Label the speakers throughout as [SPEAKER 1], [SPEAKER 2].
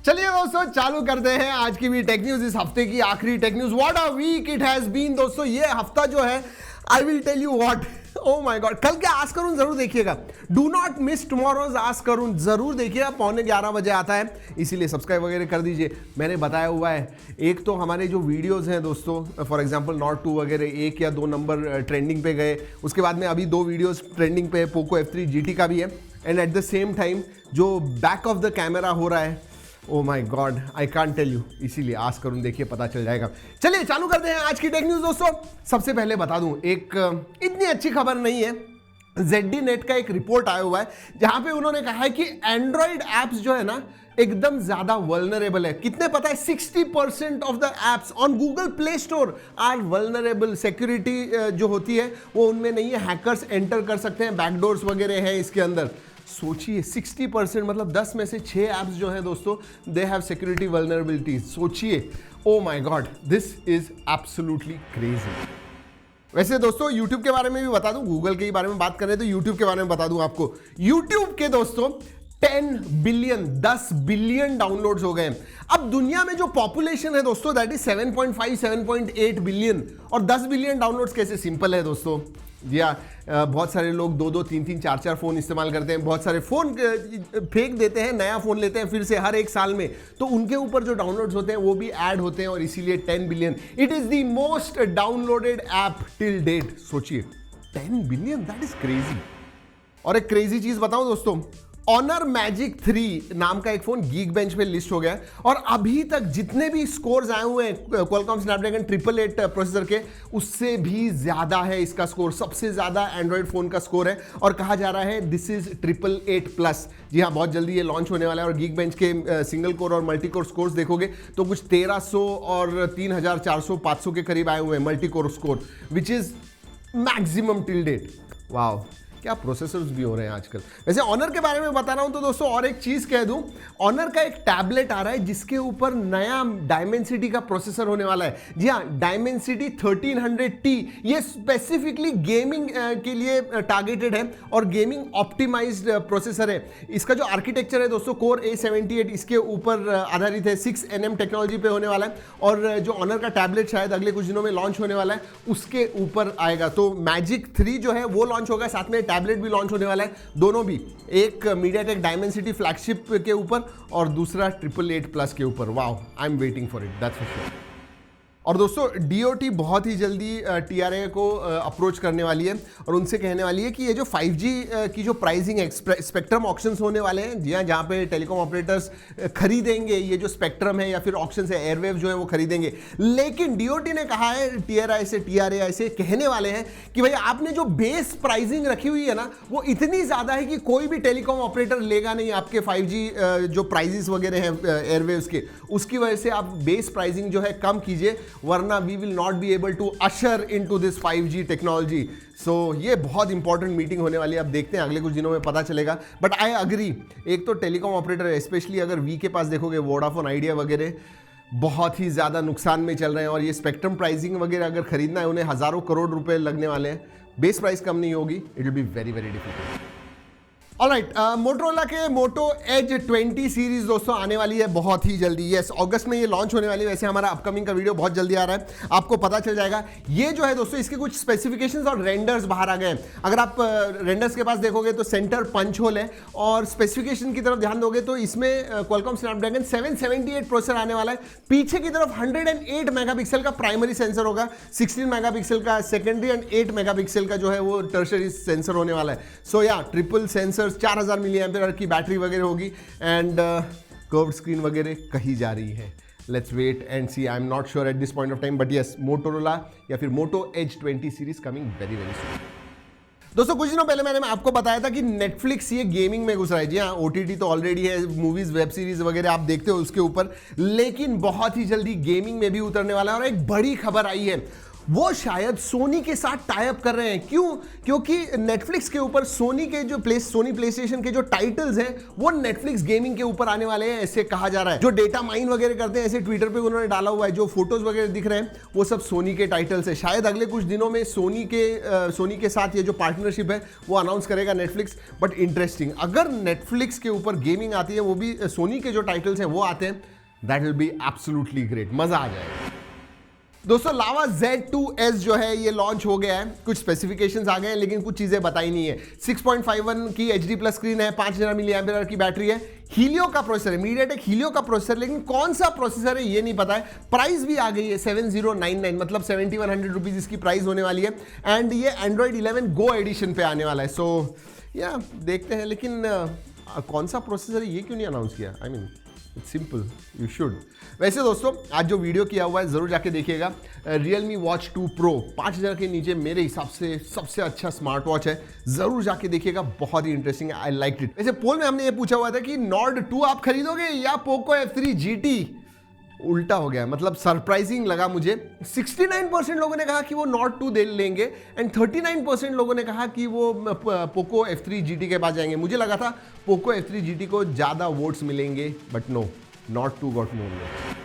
[SPEAKER 1] चलिए दोस्तों चालू करते हैं आज की भी टेक न्यूज, इस हफ्ते की आखिरी tech news. What a week it has been दोस्तों। ये हफ्ता जो है I will tell you what, oh my God. कल के आस्क करून जरूर देखिएगा, do not miss tomorrow's ask करून, जरूर देखिएगा। 11:15 बजे आता है, इसीलिए सब्सक्राइब वगैरह कर दीजिए। मैंने बताया हुआ है, एक तो हमारे जो वीडियोस हैं दोस्तों, फॉर एग्जांपल नॉट 2 वगैरह 1 या 2 नंबर ट्रेंडिंग पे गए। उसके बाद में अभी 2 वीडियोस ट्रेंडिंग पे है, पोको F3 GT का भी है। And at the same time जो बैक ऑफ द कैमरा हो रहा है, oh my God I can't tell you, इसीलिए आस्क करूं, देखिए पता चल जाएगा। चलिए चालू करते हैं आज की टेक न्यूज दोस्तों। सबसे पहले बता दूं, एक इतनी अच्छी खबर नहीं है। ZDNet का एक रिपोर्ट आया हुआ है जहां पे उन्होंने कहा है कि एंड्रॉइड एप्स जो है ना एकदम ज्यादा वल्नरेबल है। कितने पता है? 60% of the apps on Google Play Store are vulnerable. Security जो होती है वो उनमें नहीं है, हैकर्स एंटर कर सकते हैं, बैकडोर्स वगैरह हैं इसके अंदर। सोचिए 60%, मतलब 10 में से 6 ऐप्स जो हैं दोस्तों, दे हैव सिक्योरिटी वल्नरेबिलिटीज। सोचिए, oh my God, this is absolutely crazy. वैसे दोस्तों YouTube के बारे में भी बता दूं, गूगल के बारे में बात करें तो YouTube के बारे में बता दूं आपको। YouTube के दोस्तों 10 बिलियन डाउनलोड्स हो गए। अब दुनिया में जो पॉपुलेशन है दोस्तों, दैट इज 7.5 7.8 बिलियन, और 10 बिलियन डाउनलोड्स कैसे? सिंपल है दोस्तों। जी हाँ, बहुत सारे लोग 2-2 3-3 4-4 फोन इस्तेमाल करते हैं। बहुत सारे फोन फेंक देते हैं, नया फोन लेते हैं फिर से हर एक साल में, तो उनके ऊपर जो डाउनलोड्स होते हैं वो भी ऐड होते हैं, और इसीलिए 10 billion. It is the most downloaded app till date. सोचिए 10 बिलियन, दैट इज क्रेजी। और एक क्रेजी चीज बताऊं दोस्तों, Honor Magic 3 नाम का एक फोन Geekbench पे लिस्ट हो गया है, और अभी तक जितने भी स्कोर्स आए हुए हैं Qualcomm Snapdragon 888 प्रोसेसर के, उससे भी ज्यादा है इसका स्कोर। सबसे ज्यादा एंड्रॉइड फोन का स्कोर है, और कहा जा रहा है दिस इज 888+। जी हाँ, बहुत जल्दी ये लॉन्च होने वाला है। और Geekbench के सिंगल कोर और मल्टी कोर स्कोर्स देखोगे तो कुछ 1300 और 3400 500 के करीब आए हुए हैं multi core score, which is maximum till date. Wow, क्या प्रोसेसर्स भी हो रहे हैं आजकल। वैसे ऑनर के बारे में बता रहा हूं तो दोस्तों, और एक चीज कह दूं, ऑनर का एक टैबलेट आ रहा है जिसके ऊपर नया डायमेंसिटी का प्रोसेसर होने वाला है। जी हाँ, डायमेंसिटी 1300T। ये स्पेसिफिकली गेमिंग के लिए टारगेटेड है और गेमिंग ऑप्टिमाइज्ड प्रोसेसर है। इसका जो आर्किटेक्चर है दोस्तों, कोर A78 इसके ऊपर आधारित है। 6nm टेक्नोलॉजी पे होने वाला है, और जो ऑनर का टैबलेट शायद अगले कुछ दिनों में लॉन्च होने वाला है, उसके ऊपर आएगा। तो Magic 3 जो है वो लॉन्च होगा, साथ में टैबलेट भी लॉन्च होने वाला है। दोनों भी, एक MediaTek Dimensity फ्लैगशिप के ऊपर और दूसरा 888+ के ऊपर। Wow, I am waiting for it, that's for sure. और दोस्तों DOT बहुत ही जल्दी TRAI को अप्रोच करने वाली है, और उनसे कहने वाली है कि ये जो 5G की जो प्राइसिंग है, स्पेक्ट्रम ऑक्शंस होने वाले हैं, जी हाँ, जहाँ पे टेलीकॉम ऑपरेटर्स खरीदेंगे ये जो स्पेक्ट्रम है, या फिर ऑक्शन से एयरवेव जो है वो खरीदेंगे। लेकिन DOT ने कहा है, TRAI से कहने वाले हैं कि भाई आपने जो बेस प्राइसिंग रखी हुई है ना, वो इतनी ज़्यादा है कि कोई भी टेलीकॉम ऑपरेटर लेगा नहीं आपके 5G जो प्राइजेस वगैरह हैं एयरवेव्स के। उसकी वजह से आप बेस प्राइसिंग जो है कम कीजिए, वरना we will not be able to usher into this 5G technology. So ये बहुत इंपॉर्टेंट मीटिंग होने वाली है। अब देखते हैं, अगले कुछ दिनों में पता चलेगा। बट आई अग्री, एक तो टेलीकॉम ऑपरेटर है, स्पेशली अगर वी के पास देखोगे, वोडाफोन, आइडिया वगैरह बहुत ही ज़्यादा नुकसान में चल रहे हैं, और ये स्पेक्ट्रम प्राइसिंग वगैरह अगर खरीदना है, उन्हें हज़ारों करोड़ रुपए लगने वाले हैं। बेस प्राइस कम नहीं होगी, it will be very very difficult. Alright, Motorola के मोटो एज 20 सीरीज दोस्तों आने वाली है बहुत ही जल्दी। यस, अगस्त में ये लॉन्च होने वाली है। वैसे हमारा अपकमिंग का वीडियो बहुत जल्दी आ रहा है, आपको पता चल जाएगा। ये जो है दोस्तों, इसके कुछ स्पेसिफिकेशंस और रेंडर्स बाहर आ गए हैं। अगर आप रेंडर्स के पास देखोगे तो सेंटर पंच होल है, और स्पेसिफिकेशन की तरफ ध्यान दोगे तो इसमें Qualcomm Snapdragon 778 प्रोसेसर आने वाला है। पीछे की तरफ 108 मेगापिक्सल का प्राइमरी सेंसर होगा, 16 मेगापिक्सल का सेकेंडरी, एंड 8 मेगापिक्सल का जो है वो टर्शरी सेंसर होने वाला है। सो या, ट्रिपल सेंसर, 4000 mAh की बैटरी वगैरह होगी, एंड कर्व्ड स्क्रीन वगैरह कही जा रही है। Let's wait and see, I am not sure at this point of time, but yes, Motorola या फिर Moto Edge 20 series coming very very soon. दोस्तों कुछ दिनों पहले मैंने आपको बताया था कि नेटफ्लिक्स ये गेमिंग में घुस रहा है। जी हाँ, OTT तो ऑलरेडी है, मूवीज, वेब सीरीज वगैरह आप देखते हो उसके ऊपर, लेकिन बहुत ही जल्दी गेमिंग में भी उतरने वाला है। और एक बड़ी खबर आई है, वो शायद सोनी के साथ टाई अप कर रहे हैं। क्यों? क्योंकि नेटफ्लिक्स के ऊपर सोनी के जो सोनी प्लेस्टेशन के जो टाइटल्स हैं वो नेटफ्लिक्स गेमिंग के ऊपर आने वाले हैं, ऐसे कहा जा रहा है। जो डेटा माइन वगैरह करते हैं, ऐसे ट्विटर पे उन्होंने डाला हुआ है, जो फोटोज वगैरह दिख रहे हैं वो सब सोनी के टाइटल्स है। शायद अगले कुछ दिनों में सोनी के साथ ये जो पार्टनरशिप है वो अनाउंस करेगा नेटफ्लिक्स। बट इंटरेस्टिंग, अगर नेटफ्लिक्स के ऊपर गेमिंग आती है, वो भी सोनी के जो टाइटल्स हैं वो आते हैं, that will be absolutely great, मजा आ जाएगा। दोस्तों लावा Z2S जो है ये लॉन्च हो गया है। कुछ स्पेसिफिकेशंस आ गए हैं लेकिन कुछ चीजें बताई नहीं है। 6.51 की HD प्लस स्क्रीन है, 5000 mAh की बैटरी है, हीलियो का प्रोसेसर है, मीडियाटेक हीलियो का प्रोसेसर, लेकिन कौन सा प्रोसेसर है ये नहीं पता है। प्राइस भी आ गई है 7099, मतलब 7100 रुपीज इसकी प्राइस होने वाली है। एंड ये Android 11 Go एडिशन पे आने वाला है। सो या देखते हैं, लेकिन कौन सा प्रोसेसर है ये क्यों नहीं अनाउंस किया? I mean it's simple, you should. वैसे दोस्तों आज जो वीडियो किया हुआ है जरूर जाके देखिएगा। Realme Watch 2 Pro 5000 के नीचे मेरे हिसाब से सबसे अच्छा स्मार्ट वॉच है, जरूर जाके देखिएगा, बहुत ही इंटरेस्टिंग है, आई लाइक इट। वैसे पोल में हमने ये पूछा हुआ था कि Nord 2 आप खरीदोगे या Poco F3 GT? उल्टा हो गया, मतलब सरप्राइजिंग लगा मुझे। 69% लोगों ने कहा कि वो Nord 2 दे लेंगे एंड 39% लोगों ने कहा कि वो Poco F3 GT के पास जाएंगे। मुझे लगा था Poco F3 GT को ज़्यादा वोट्स मिलेंगे, but no, Nord 2 got more votes.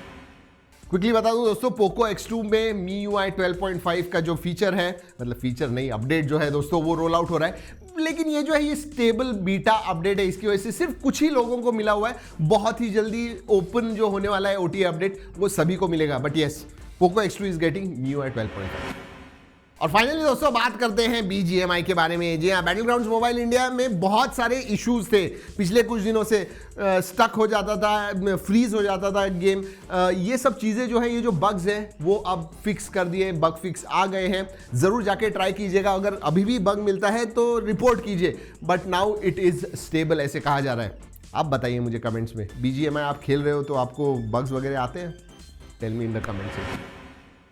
[SPEAKER 1] Quickly बता दूं दोस्तों, Poco X2 में MIUI 12.5 का जो फीचर है, मतलब फीचर नहीं, अपडेट जो है दोस्तों वो रोल आउट हो रहा है। लेकिन ये जो है ये स्टेबल बीटा अपडेट है, इसकी वजह से सिर्फ कुछ ही लोगों को मिला हुआ है। बहुत ही जल्दी ओपन जो होने वाला है OTA अपडेट वो सभी को मिलेगा। But yes, Poco X2 is getting MIUI 12.5। और फाइनली दोस्तों बात करते हैं BGMI के बारे में। जी हाँ, बैटलग्राउंड्स मोबाइल इंडिया में बहुत सारे इश्यूज थे पिछले कुछ दिनों से। स्टक हो जाता था, फ्रीज हो जाता था गेम, ये सब चीज़ें जो है, ये जो बग्स हैं वो अब फिक्स कर दिए, बग फिक्स आ गए हैं। ज़रूर जाके ट्राई कीजिएगा, अगर अभी भी बग मिलता है तो रिपोर्ट कीजिए। But now it is stable ऐसे कहा जा रहा है। आप बताइए मुझे कमेंट्स में, BGMI आप खेल रहे हो तो आपको बग्स वगैरह आते हैं? Tell me in the comments.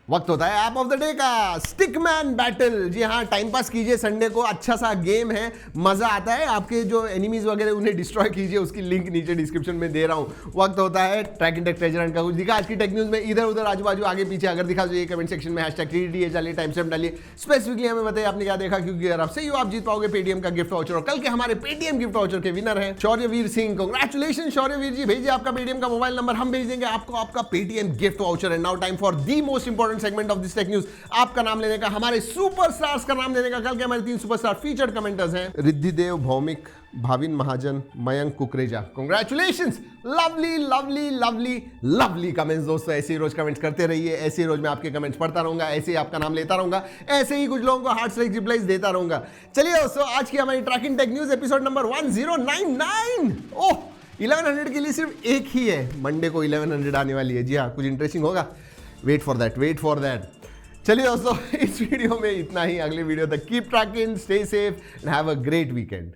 [SPEAKER 1] वक्त होता है ऐप ऑफ द डे का, स्टिकमैन बैटल। जी हाँ, टाइम पास कीजिए, संडे को अच्छा सा गेम है, मजा आता है। आपके जो एनिमीज वगैरह उन्हें डिस्ट्रॉय कीजिए, उसकी लिंक नीचे डिस्क्रिप्शन में दे रहा हूँ। वक्त होता है ट्रैक इन टेक ट्रेजर हंट का। कुछ दिखा आज की टेक न्यूज में, इधर उधर आजू बाजू आगे पीछे अगर दिखा तो ये कमेंट सेक्शन में #TDDH डालिए, टाइम स्टैम्प डालिए, स्पेसिफिकली हमें बताइए आपने क्या देखा, क्योंकि अगर आपसे आप जीत पाओगे पेटीएम का गिफ्ट वाउचर। और कल के हमारे पेटीएम गिफ्ट वाउचर के विनर है शौर्यवीर सिंह। कांग्रेचुलेशन शौर्यवीर जी, भेजिए आपका पेटीएम का मोबाइल नंबर, हम भेज देंगे आपको आपका Paytm gift voucher. And now time for the most important segment of this tech news, आपका नाम लेने का, हमारे सुपरस्टार्स का नाम लेने का। कल के हमारे 3 सुपरस्टार फीचर्ड कमेंटर्स हैं Riddhidev Bhowmik, Bhavin Mahajan, Mayank Kukreja. Congratulations, lovely lovely lovely lovely comments दोस्तों। ऐसे ही रोज कमेंट्स करते रहिए, ऐसे ही रोज मैं आपके कमेंट्स पढ़ता रहूंगा, ऐसे ही आपका नाम लेता रहूंगा, ऐसे ही कुछ लोगों को हार्ट स्ट्राइक रिप्लाईज देता रहूंगा। चलिए दोस्तों, आज की हमारी tracking tech news episode number 1099। Oh, 1100 के लिए सिर्फ एक ही है, मंडे को 1100 आने वाली है। जी हाँ, कुछ इंटरेस्टिंग होगा, wait for that, wait for that. चलिए दोस्तों, इस वीडियो में इतना ही। अगले वीडियो तक keep trekking, stay safe and have a great weekend.